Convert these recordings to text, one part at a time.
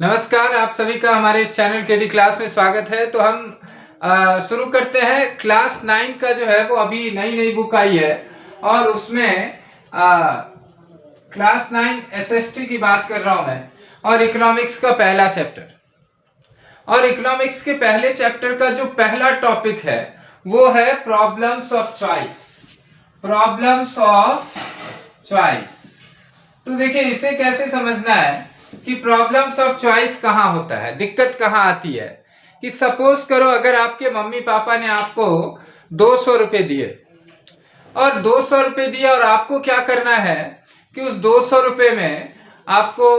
नमस्कार, आप सभी का हमारे इस चैनल केडी क्लास में स्वागत है। तो हम शुरू करते हैं। क्लास 9 का जो है वो अभी नई बुक आई है और उसमें क्लास 9 एसएसटी की बात कर रहा हूं मैं और इकोनॉमिक्स का पहला चैप्टर। और इकोनॉमिक्स के पहले चैप्टर का जो पहला टॉपिक है वो है problems of choice. Problems of choice. तो देखिए, इसे कैसे समझना है कि प्रॉब्लम्स ऑफ चॉइस कहाँ होता है, दिक्कत कहाँ आती है। कि सपोज करो, अगर आपके मम्मी पापा ने आपको 200 रुपए दिए और 200 रुपए दिए और आपको क्या करना है कि उस 200 रुपए में आपको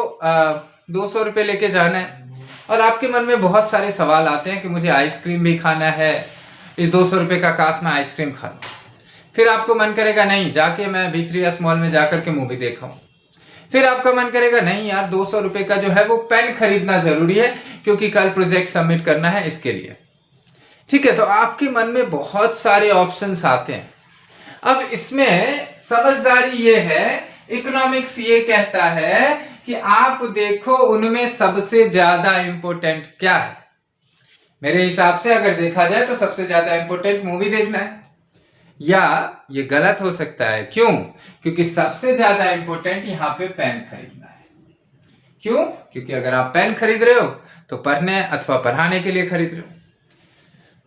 200 रुपए लेके जाना है और आपके मन में बहुत सारे सवाल आते हैं कि मुझे आइसक्रीम भी खाना है, इस 200 रुपए का काश मैं आइसक्रीम खा लूं। फिर आपको मन करेगा नहीं, जाके मैं V3S मॉल में जाकर के मूवी देखा हूं। फिर आपका मन करेगा नहीं यार, 200 रुपए का जो है वो पेन खरीदना जरूरी है क्योंकि कल प्रोजेक्ट सबमिट करना है, इसके लिए। ठीक है, तो आपके मन में बहुत सारे ऑप्शंस आते हैं। अब इसमें समझदारी ये है, इकोनॉमिक्स ये कहता है कि आप देखो उनमें सबसे ज्यादा इंपॉर्टेंट क्या है। मेरे हिसाब से अगर देखा जाए तो सबसे ज्यादा इंपॉर्टेंट मूवी देखना है, या ये गलत हो सकता है। क्यों? क्योंकि सबसे ज्यादा इंपॉर्टेंट यहाँ पे पेन खरीदना है। क्यों? क्योंकि अगर आप पेन खरीद रहे हो तो पढ़ने अथवा पढ़ाने के लिए खरीद रहे हो।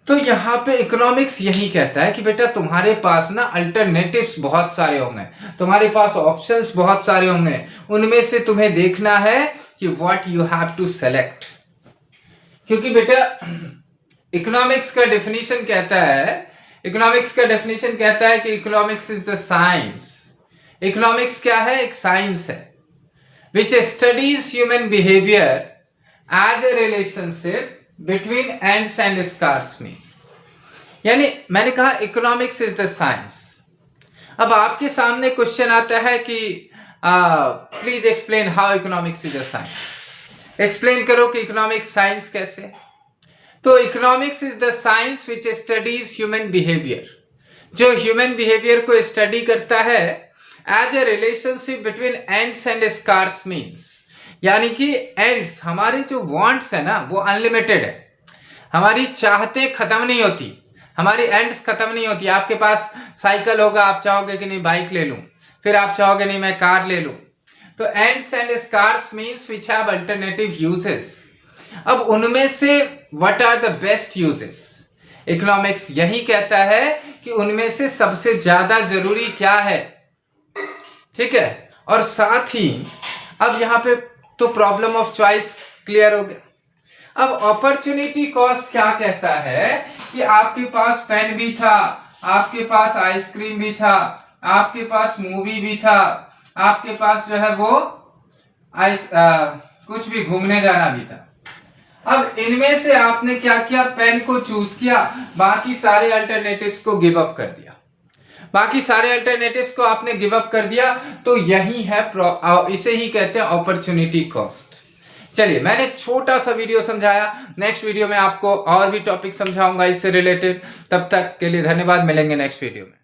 तो यहाँ पे इकोनॉमिक्स यही कहता है कि बेटा तुम्हारे पास ना अल्टरनेटिव्स बहुत सारे होंगे, तुम्हारे पास ऑप्शंस बहुत सारे होंगे, उनमें से तुम्हें देखना है कि what you have to select. क्योंकि बेटा इकोनॉमिक्स का डेफिनेशन कहता है कि economics is the science. Economics क्या है? एक साइंस है which studies human behaviour as a relationship between ends and scarce means. यानी मैंने कहा इकोनॉमिक्स इज द साइंस। अब आपके सामने क्वेश्चन आता है कि please explain how economics is a science. Explain करो कि इकोनॉमिक्स साइंस कैसे। तो economics is the science which studies human behaviour, जो ह्यूमन बिहेवियर को स्टडी करता है as a relationship between ends and scarce means. यानी कि एंड्स, हमारे जो वांट्स है ना वो अनलिमिटेड है, हमारी चाहतें खत्म नहीं होती, हमारी एंड्स खत्म नहीं होती। आपके पास साइकिल होगा, आप चाहोगे कि नहीं बाइक ले लूं, फिर आप चाहोगे नहीं मैं कार ले लूं। तो ends and scarce means which have alternative uses. अब उनमें से what are the best uses. Economics यही कहता है कि उनमें से सबसे ज्यादा जरूरी क्या है। ठीक है, और साथ ही अब यहां पे तो प्रॉब्लम ऑफ चॉइस क्लियर हो गया। अब अपॉर्चुनिटी कॉस्ट क्या कहता है कि आपके पास पेन भी था, आपके पास आइसक्रीम भी था, आपके पास मूवी भी था, आपके पास जो है वो कुछ भी घूमने जाना भी था। अब इनमें से आपने क्या किया? पेन को चूज किया, बाकी सारे अल्टरनेटिव्स को गिव अप कर दिया। बाकी सारे अल्टरनेटिव्स को आपने गिव अप कर दिया, तो यही है, इसे ही कहते हैं अपॉर्चुनिटी कॉस्ट। चलिए, मैंने एक छोटा सा वीडियो समझाया, नेक्स्ट वीडियो में आपको और भी टॉपिक समझाऊंगा इससे रिलेटेड। तब तक के लिए धन्यवाद, मिलेंगे नेक्स्ट वीडियो में।